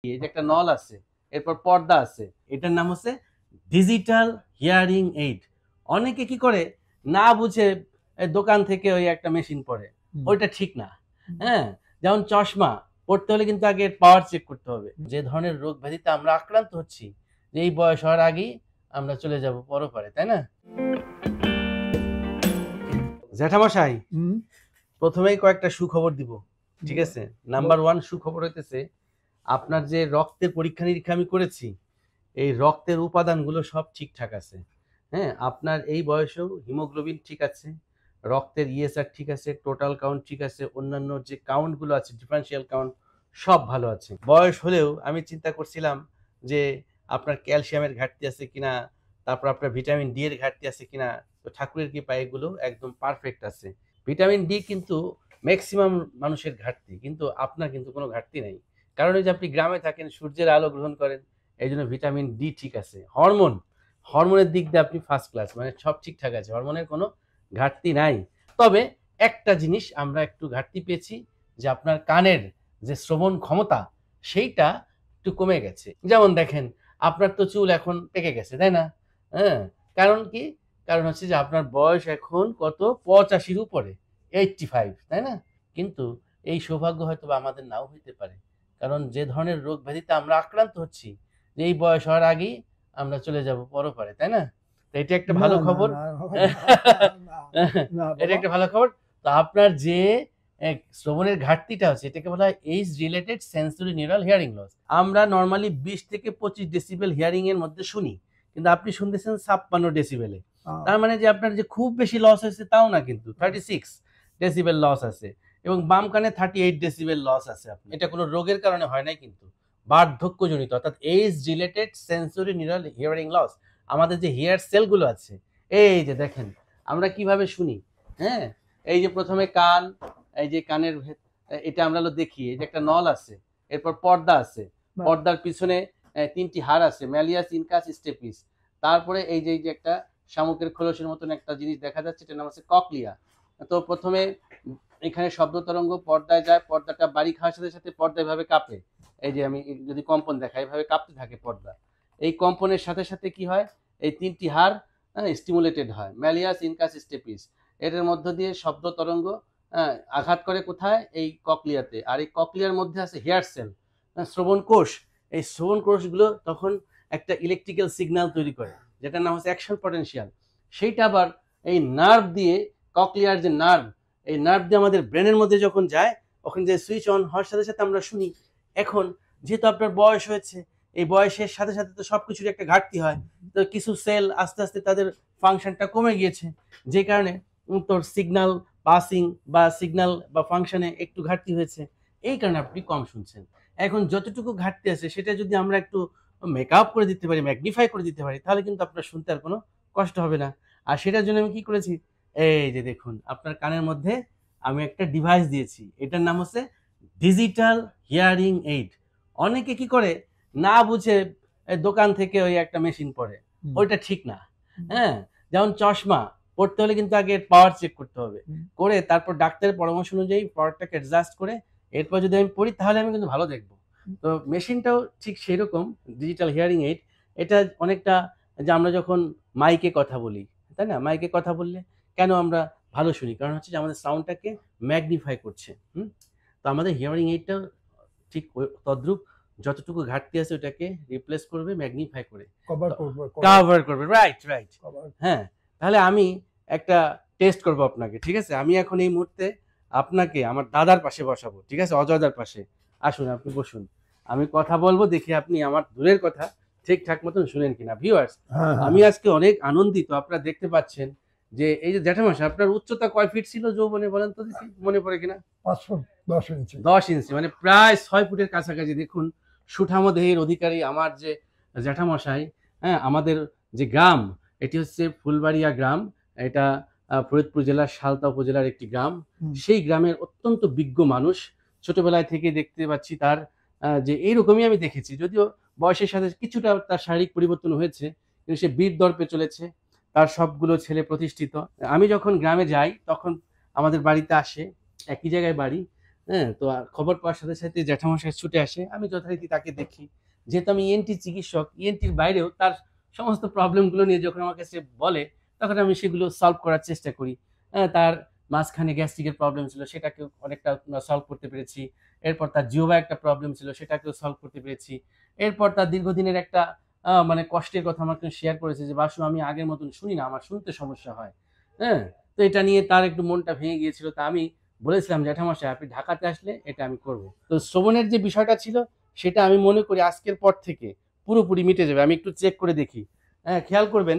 এই যে একটা নল আছে, এরপর পর্দা আছে, এটার নাম হচ্ছে ডিজিটাল হিয়ারিং এইড। অনেকে কি করে না বুঝে দোকান থেকে ওই একটা মেশিন পরে, ওইটা ঠিক না। হ্যাঁ, যেমন চশমা পড়তে হলে কিন্তু আগে পাওয়ার চেক করতে হবে। যে ধরনের রোগ ব্যাধিতে আমরা আক্রান্ত হচ্ছি, যে এই বয়স হওয়ার আগেই আমরা চলে যাব পরপারে, তাই না? জ্যাঠামশাই, প্রথমেই কয়েকটা সুখবর দিব, ঠিক আছে? নাম্বার 1 সুখবর হইতেছে, আপনার যে রক্তের পরীক্ষা নিরীক্ষা আমি করেছি, এই রক্তের উপাদানগুলো সব ঠিকঠাক আছে। হ্যাঁ, আপনার এই বয়সেও হিমোগ্লোবিন ঠিক আছে, রক্তের ইএসআর ঠিক আছে, টোটাল কাউন্ট ঠিক আছে, অন্যান্য যে কাউন্টগুলো আছে ডিফারেন্সিয়াল কাউন্ট সব ভালো আছে। বয়স হলেও আমি চিন্তা করছিলাম যে আপনার ক্যালসিয়ামের ঘাটতি আছে কিনা, তারপর আপনার ভিটামিন ডি এর ঘাটতি আছে কিনা। তো ঠাকুরের কৃপায় এগুলো একদম পারফেক্ট আছে। ভিটামিন ডি কিন্তু ম্যাক্সিমাম মানুষের ঘাটতি, কিন্তু আপনার কিন্তু কোনো ঘাটতি নেই। কারণ এই যে আপনি গ্রামে থাকেন, সূর্যের আলো গ্রহণ করেন, এই জন্য ভিটামিন ডি ঠিক আছে। হরমোনের দিক দিয়ে আপনি ফার্স্ট ক্লাস, মানে সব ঠিকঠাক আছে, হরমোনের কোনো ঘাটতি নাই। তবে একটা জিনিস আমরা একটু ঘাটতি পেয়েছি, যে আপনার কানের যে শ্রবণ ক্ষমতা সেইটা একটু কমে গেছে। যেমন দেখেন, আপনার তো চুল এখন পেকে গেছে, তাই না? হ্যাঁ, কারণ কি? কারণ হচ্ছে যে আপনার বয়স এখন কত, 85-র উপরে, 85, তাই না? কিন্তু এই সৌভাগ্য হয়তো বা আমাদের নাও হইতে পারে, কারণ যে ধরনের রোগ ব্যাধিতে আমরা আক্রান্ত হচ্ছি, যে এই বয়স হওয়ার আগেই আমরা চলে যাব পরপারে, তাই না? তো এটা একটা ভালো খবর। এটা একটা ভালো খবর। তো আপনার যে শ্রবণের ঘাটতিটা আছে, এটাকে বলা হয় age related sensory neural hearing loss. আমরা নর্মালি 20 থেকে 25 ডেসিবেল হিয়ারিং এর মধ্যে শুনি, কিন্তু আপনি শুনতেছেন 56 ডেসিবেলে। তার মানে যে আপনার যে খুব বেশি লস হয়েছে তাও না, কিন্তু 36 ডেসিবেল লস আছে, এবং বাম কানে 38 ডেসিবেল লস আছে। আপনি এটা কোনো রোগের কারণে হয় নাই, কিন্তু বার্ধক্যজনিত, অর্থাৎ age related sensory neural hearing loss. আমাদের যে হেয়ার সেলগুলো আছে, এই যে দেখেন আমরা কিভাবে শুনি। হ্যাঁ, এই যে প্রথমে কান, এই যে কানের এটা আমরা দেখি, এই যে একটা নল আছে, এরপর পর্দা আছে, পর্দার পিছনে 3টি হাড় আছে, ম্যালিয়াস, ইনকাস, স্টেপিস। তারপরে এই যে একটা শামুকের খোলসের মতন একটা জিনিস দেখা যাচ্ছে, এটার নাম হচ্ছে ককলিয়া। তো প্রথমে এখানে শব্দ তরঙ্গ পর্দায় যায়, পর্দাটা বাড়ি খাওয়ার সাথে সাথে পর্দা এভাবে কাঁপে। এই যে আমি যদি কম্পন দেখাই, এভাবে কাঁপতে থাকে পর্দা। এই কম্পনের সাথে সাথে কি হয়, এই 3টি হাড় স্টিমুলেটেড হয়, ম্যালিয়াস, ইনকাস, স্টেপিস। এটার মধ্য দিয়ে শব্দ তরঙ্গ আঘাত করে কোথায়, এই ককলিয়াতে। আর এই ককলিয়ার মধ্যে আছে হেয়ার সেল, শ্রবণ কোষ। এই শ্রবণ কোষগুলো তখন একটা ইলেকট্রিক্যাল সিগন্যাল তৈরি করে, যেটার নাম হচ্ছে অ্যাকশন পটেনশিয়াল। সেইটা আবার এই নার্ভ দিয়ে, ককলিয়ার যে নার্ভ, এই নার্ভ দিয়ে আমাদের ব্রেনের মধ্যে যখন যায়, ওখানে যে সুইচ অন হওয়ার সাথে সাথে আমরা শুনি। এখন যেহেতু আপনার বয়স হয়েছে, এই বয়সের সাথে সাথে তো সবকিছুর একটা ঘাটতি হয়, তো কিছু সেল আস্তে আস্তে তাদের ফাংশনটা কমে গিয়েছে, যে কারণে তোর সিগন্যাল পাসিং বা সিগন্যাল বা ফাংশনে একটু ঘাটতি হয়েছে, এই কারণে আপনি কম শুনছেন। এখন যতটুকু ঘাটতি আছে সেটা যদি আমরা একটু মেকআপ করে দিতে পারি, ম্যাগনিফাই করে দিতে পারি, তাহলে কিন্তু আপনার শুনতে আর কোনো কষ্ট হবে না। আর সেটার জন্য আমি কি করেছি, এই যে দেখুন আপনার কানের মধ্যে আমি একটা ডিভাইস দিয়েছি, এটার নাম হচ্ছে ডিজিটাল হিয়ারিং এইড। অনেকে কি করে না বুঝে দোকান থেকে ওই একটা মেশিন পরে, ওইটা ঠিক না। হ্যাঁ, যেমন চশমা পড়তে হলে কিন্তু আগে পাওয়ার চেক করতে হবে, করে তারপর ডাক্তারের পরামর্শ অনুযায়ী পাওয়ারটাকে অ্যাডজাস্ট করে এরপর যদি আমি পড়ি, তাহলে আমি কিন্তু ভালো দেখবো। তো মেশিনটাও ঠিক সেই রকম, ডিজিটাল হিয়ারিং এইড। এটা অনেকটা, যে আমরা যখন মাইকে কথা বলি, তাই না? মাইকে কথা বললে কেন আমরা ভালো শুনি, কারণ হচ্ছে যে আমাদের সাউন্ডটাকে ম্যাগনিফাই করছে। তো আমাদের হিয়ারিং এইডটা ঠিক তদ্রুপ, যতটুকু ঘাটতি আছে ওটাকে রিপ্লেস করবে, ম্যাগনিফাই করে কভার করবে। Right, right. হ্যাঁ, তাহলে আমি একটা টেস্ট করব আপনাকে, ঠিক আছে? আমি এখন এই মুহূর্তে আপনাকে আমার দাদার পাশে বসাবো, ঠিক আছে? অজয়দার পাশে। আসুন, আপনি বসুন, আমি কথা বলবো, দেখি আপনি আমার দূরের কথা ঠিকঠাক মতন শুনেন কিনা। ভিউয়ার্স, আমি আজকে অনেক আনন্দিত। আপনারা দেখতে পাচ্ছেন যে এই যে জ্যাঠামশাই, আপনার উচ্চতা কয় ফিট ছিল যৌবনে, বলেন তো দেখি, মনে পড়ে কিনা? 5 ফুট 10 ইঞ্চি। 10 ইঞ্চি, মানে প্রায় 6 ফুটের কাছাকাছি। দেখুন, সুঠামো দেহের অধিকারী আমার যে জ্যাঠামশাই। হ্যাঁ, আমাদের যে গ্রাম, এটি হচ্ছে ফুলবাড়িয়া গ্রাম। এটা ফরিদপুর জেলার সালতা উপজেলার একটি গ্রাম। সেই গ্রামের অত্যন্ত বিজ্ঞ মানুষ। ছোটবেলায় থেকে দেখতে পাচ্ছি তার যে এইরকমই আমি দেখেছি, যদিও বয়সের সাথে কিছুটা তার শারীরিক পরিবর্তন হয়েছে, কিন্তু সে বীর দর্পে চলেছে। তার সবগুলো ছেলে প্রতিষ্ঠিত। আমি যখন গ্রামে যাই তখন আমাদের বাড়িতে আসে, একই জায়গায় বাড়ি, হ্যাঁ, তো খবর পাওয়ার সাথে সাথে জ্যাঠামশাই ছুটে আসে, আমি যথারীতি তাকে দেখি। যেহেতু আমি ইএনটি চিকিৎসক, ইএনটির বাইরেও তার সমস্ত প্রবলেমগুলো নিয়ে যখন আমার কাছে বলে, তখন আমি সেগুলো সলভ করার চেষ্টা করি। তার মাঝখানে গ্যাস্ট্রিকের প্রবলেম ছিল, সেটাকেও অনেকটা সলভ করতে পেরেছি। এরপর তার জিহ্বা একটা প্রবলেম ছিল, সেটাকেও সলভ করতে পেরেছি। এরপর তার দীর্ঘদিনের একটা মানে কষ্টের কথা আমাকে শেয়ার করেছে যে, "বাসু, আমি আগের মতন শুনি না, আমার শুনতে সমস্যা হয়।" হ্যাঁ? তো এটা নিয়ে তার একটু মনটা ভেঙে গিয়েছিল। তা আমি বলেছিলাম, জ্যাঠামশাই আপনি ঢাকাতে আসলে এটা আমি করব। তো শ্রবণের যে বিষয়টা ছিল, সেটা আমি মনে করি আজকের পর থেকে পুরোপুরি মিটে যাবে। আমি একটু চেক করে দেখি। হ্যাঁ, খেয়াল করবেন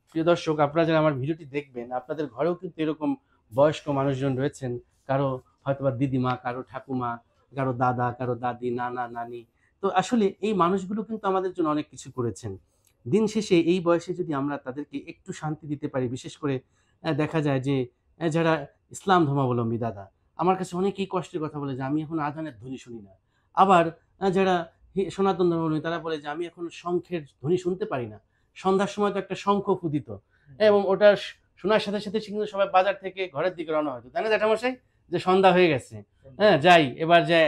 প্রিয় দর্শক, আপনারা যারা আমার ভিডিওটি দেখবেন, আপনাদের ঘরেও কিন্তু এরকম বয়স্ক মানুষজন রয়েছেন। কারো হয়তোবা দিদিমা, কারো ঠাকুমা, কারো দাদা, কারো দাদি, নানা, নানি। তো আসলে এই মানুষগুলো কিন্তু আমাদের জন্য অনেক কিছু করেছেন। দিন শেষে এই বয়সে যদি আমরা তাদেরকে একটু শান্তি দিতে পারি, বিশেষ করে দেখা যায় যে যারা ইসলাম ধর্মাবলম্বী দাদা, আমার কাছে অনেকেই কষ্টের কথা বলে যে, "আমি এখন আযানের ধ্বনি শুনি না।" আবার যারা সনাতন ধর্মাবলম্বী তারা বলে যে, "আমি এখন শঙ্খের ধ্বনি শুনতে পারি না।" সন্ধ্যার সময় তো একটা শঙ্খ ফুদিত এবং ওটা শোনার সাথে সাথে সে কিন্তু সবাই বাজার থেকে ঘরের দিকে রওনা হতো। তাই না জ্যাঠামশাই? যে সন্ধ্যা হয়ে গেছে। হ্যাঁ, যাই এবার যেয়ে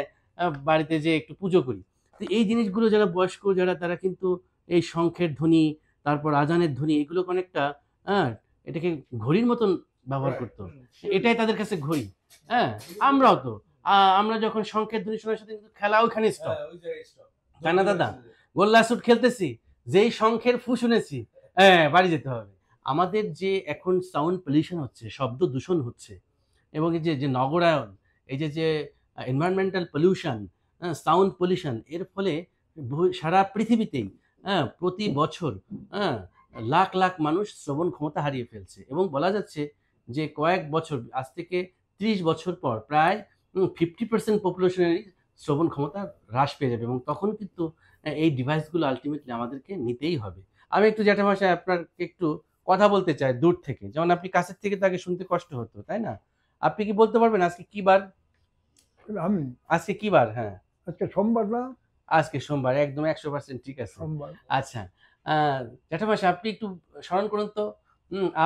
বাড়িতে যেয়ে একটু পুজো করি। তো এই জিনিসগুলো যারা বয়স্ক যারা তারা কিন্তু এই শঙ্খের ধ্বনি, তারপর আযানের ধ্বনি এগুলোকে অনেকটা হ্যাঁ, এটাকে ঘড়ির মতন ব্যবহার করত। এটাই তাদের কাছে ঘড়ি। হ্যাঁ? আমরাও তো। আমরা যখন শঙ্খের ধ্বনি শোনার সাথে কিন্তু খেলা ওইখানে স্টপ। তাই না দাদা? গোল্লা শুট খেলতেছি, যেই শঙ্খের ফু শুনেছি, হ্যাঁ, বাড়ি যেতে হবে। আমাদের যে এখন সাউন্ড পলিউশন হচ্ছে, শব্দ দূষণ হচ্ছে এবং এই যে নগরায়ন, এই যে এনভায়রনমেন্টাল পলিউশন, সাউন্ড পলিউশন এর ফলে সারা পৃথিবীতেই প্রতি বছর হ্যাঁ, লাখ লাখ মানুষ শ্রবণ ক্ষমতা হারিয়ে ফেলছে এবং বলা যাচ্ছে যে কয়েক বছর আজ থেকে ৩০ বছর পর প্রায় 50% পপুলেশনেরই শ্রবণ ক্ষমতা হ্রাস পেয়ে যাবে এবং তখন কিন্তু এই ডিভাইসগুলো আল্টিমেটলি আমাদেরকে নিতেই হবে। আমি একটু জ্যাঠামশাই আপনাকে একটু কথা বলতে চাই দূর থেকে। যেমন আপনি কাছের থেকে তো আগে শুনতে কষ্ট হতো, তাই না? আপনি কি বলতে পারবেন আজকে কি বার? আমি আজকে কি বার? হ্যাঁ, আজকে সোমবার না? আজকে সোমবার। একদম ১০০% ঠিক আছে। সোমবার। আচ্ছা, আ জ্যাঠামশাই আপনি একটু স্মরণ করুন তো,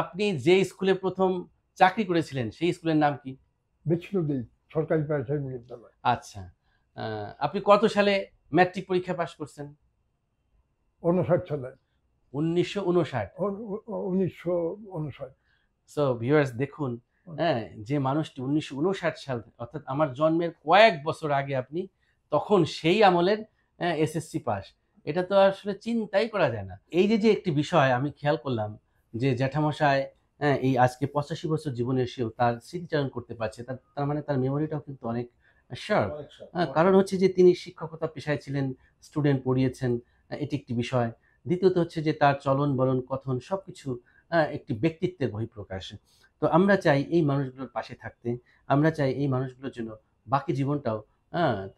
আপনি যে স্কুলে ১ম চাকরি করেছিলেন সেই স্কুলের নাম কি? বিষ্ণুদ্বীপ সরকারি প্রাথমিক বিদ্যালয়। আচ্ছা। আ আপনি কত সালে ম্যাট্রিক পরীক্ষা পাস করছেন? 59 সালে। ১৯৫৯। 1959। সো ভিউয়ার্স দেখুন, হ্যাঁ? যে মানুষটি ১৯৫৯ সাল অর্থাৎ আমার জন্মের কয়েক বছর আগে আপনি তখন সেই আমলের এসএসসি পাস। এটা তো আসলে চিন্তাই করা যায় না। এই যে একটি বিষয় আমি খেয়াল করলাম যে জ্যাঠামশায় এই আজকে ৮৫ বছর জীবনে এসেও তার স্মৃতিচারণ করতে পারছে। তার মানে তার মেমোরিটাও কিন্তু অনেক শার্প। কারণ হচ্ছে যে তিনি শিক্ষকতা পেশায় ছিলেন, স্টুডেন্ট পড়িয়েছেন, এটি একটি বিষয়। দ্বিতীয়ত হচ্ছে যে তার চলন-বলন, কথন সবকিছু একটি ব্যক্তিত্বের বহিঃপ্রকাশ। তো আমরা চাই এই মানুষগুলোর পাশে থাকতে। আমরা চাই এই মানুষগুলোর জন্য বাকি জীবনটাও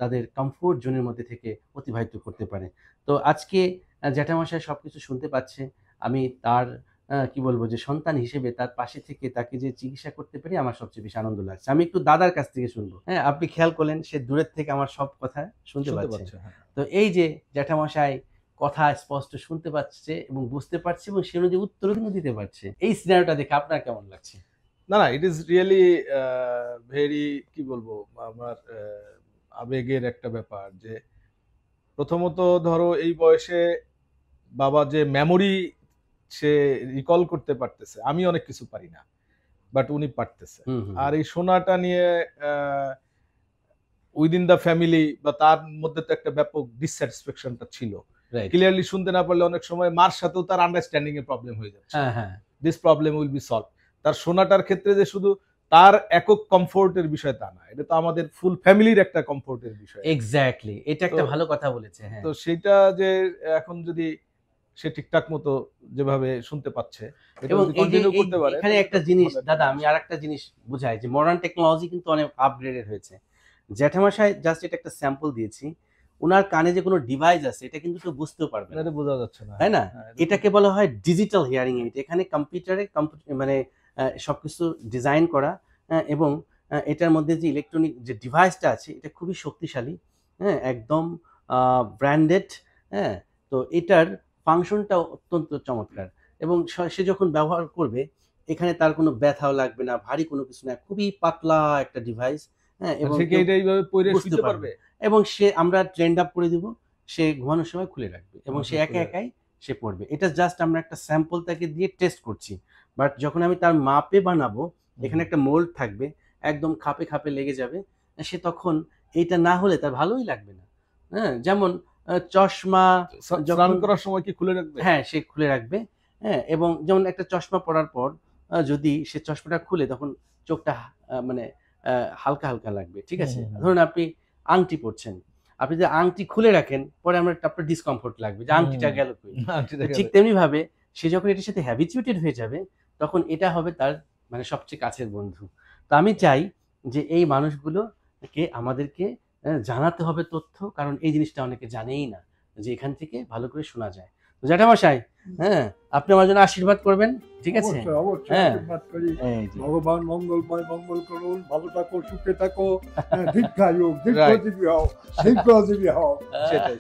তাদের কমফোর্ট জোনের মধ্যে থেকে অতিবাহিত করতে পারে। তো আজকে জ্যাঠামশাই সবকিছু শুনতে পাচ্ছে। আমি তার কি বলবো যে সন্তান হিসেবে তার পাশে থেকে তাকে যে চিকিৎসা করতে পেরে আমার সবচেয়ে বেশি আনন্দ লাগছে। আমি একটু দাদার কাছ থেকে শুনবো। হ্যাঁ, আপনি খেয়াল করলেন সে দূরের থেকে আমার সব কথা শুনতে পাচ্ছে। হ্যাঁ। তো এই যে জ্যাঠামশাই কথা স্পষ্ট শুনতে পাচ্ছে এবং বুঝতে পারছে এবং সে অনুযায়ী উত্তরও কিন্তু দিতে পারছে। এই সিনারিওটা দেখে আপনার কেমন লাগছে? না, ইট ইজ রিয়েলি ভেরি কি বলবো আমার আবেগের একটা ব্যাপার যে প্রথমত ধরো এই বয়সে বাবা যে মেমোরি সে রিকল করতে পারতেছে, আমি অনেক কিছু পারি না, বাট উনি পারতেছে। আর এই শোনাটা নিয়ে উইদিন দ্য ফ্যামিলি বা তার মধ্যে তো একটা ব্যাপক ডিসস্যাটিসফ্যাকশনটা ছিল। ক্লিয়ারলি শুনতে না পারলে অনেক সময় মার সাথেও তার আন্ডারস্ট্যান্ডিং এর প্রবলেম হয়ে যাচ্ছে। This problem will be solve. তার শোনাটার ক্ষেত্রে যে শুধু তার একক কমফোর্টের বিষয় তা না, এটা তো আমাদের ফুল ফ্যামিলির একটা কমফোর্টের বিষয়। এক্স্যাক্টলি, এটা একটা ভালো কথা বলেছে। হ্যাঁ, তো সেটা যে এখন যদি সে ঠিকঠাক মতো যেভাবে শুনতে পাচ্ছে এবং এখানে একটা জিনিস দাদা আমি আরেকটা জিনিস বুঝাই যে মডার্ন টেকনোলজি কিন্তু অনেক আপগ্রেডেড হয়েছে। জ্যাঠামশাই জাস্ট এটা একটা স্যাম্পল দিয়েছি। উনার কানে যে কোনো ডিভাইস আছে এটা কিন্তু কেউ বুঝতেও পারবে না, এটা বোঝা যাচ্ছে না, তাই না? এটাকে বলা হয় ডিজিটাল হিয়ারিং এইড। এখানে কম্পিউটারে মানে সবকিছু ডিজাইন করা এবং এটার মধ্যে যে ইলেকট্রনিক যে ডিভাইসটা আছে এটা খুবই শক্তিশালী, হ্যাঁ, একদম ব্র্যান্ডেড, হ্যাঁ। তো এটার ফাংশনটাও অত্যন্ত চমৎকার এবং সে যখন ব্যবহার করবে এখানে তার কোনো ব্যথাও লাগবে না, ভারী কোনো কিছু না, খুবই পাতলা একটা ডিভাইস হ্যাঁ, এবং সে কি কেউ এটা এইভাবে পরে বুঝতে শুতে পারবে। পারবে? এবং সে আমরা ট্রেন্ড আপ করে দিব, সে ঘুমানোর সময় খুলে রাখবে এবং সে ঘুমানোর একা খুলে একাই সে পড়বে। এটা জাস্ট আমরা একটা স্যাম্পল তাকে দিয়ে টেস্ট করছি। বাট যখন আমি তার মাপে বানাবো, এখানে একটা মোল্ড থাকবে, একদম খাপে খাপে লেগে যাবে, সে তখন এইটা না হলে তার ভালোই লাগবে না। হ্যাঁ, যেমন চশমা স্নান যখন করার সময় কি খুলে রাখবে? হ্যাঁ, সে খুলে রাখবে। হ্যাঁ, এবং যেমন একটা চশমা পরার পর যদি সে চশমাটা খুলে তখন চোখটা মানে হালকা হালকা লাগবে, ঠিক আছে? হুম, হুম, হুম। ধরুন আপনি আংটি পরছেন, আপনি যদি আংটি খুলে রাখেন পরে আপনার ডিসকমফোর্ট লাগবে যে আংটিটা গেল কই। আংটিটা তো গেলে। ঠিক তেমনি ভাবে সে যখন এটার সাথে হ্যাবিচুয়েটেড হয়ে যাবে তখন এটা হবে তার মানে সবচেয়ে কাছের বন্ধু। তো আমি চাই যে এই মানুষগুলোকে আমাদেরকে জানাতে হবে তথ্য, কারণ এই জিনিসটা অনেকে জানেই না যে এখান থেকে ভালো করে শোনা যায়। তো জ্যাঠামশাই, হ্যাঁ, আপনি আমার জন্য আশীর্বাদ করবেন, ঠিক আছে? অবশ্যই অবশ্যই হ্যাঁ। আশীর্বাদ করি। এই যে। ভগবান মঙ্গলময় মঙ্গল করুন, ভালো থাকো, সুখে থাকো, দীর্ঘায়ু, Right. দীর্ঘজীবী হও, দীর্ঘজীবী হও। সেটাই।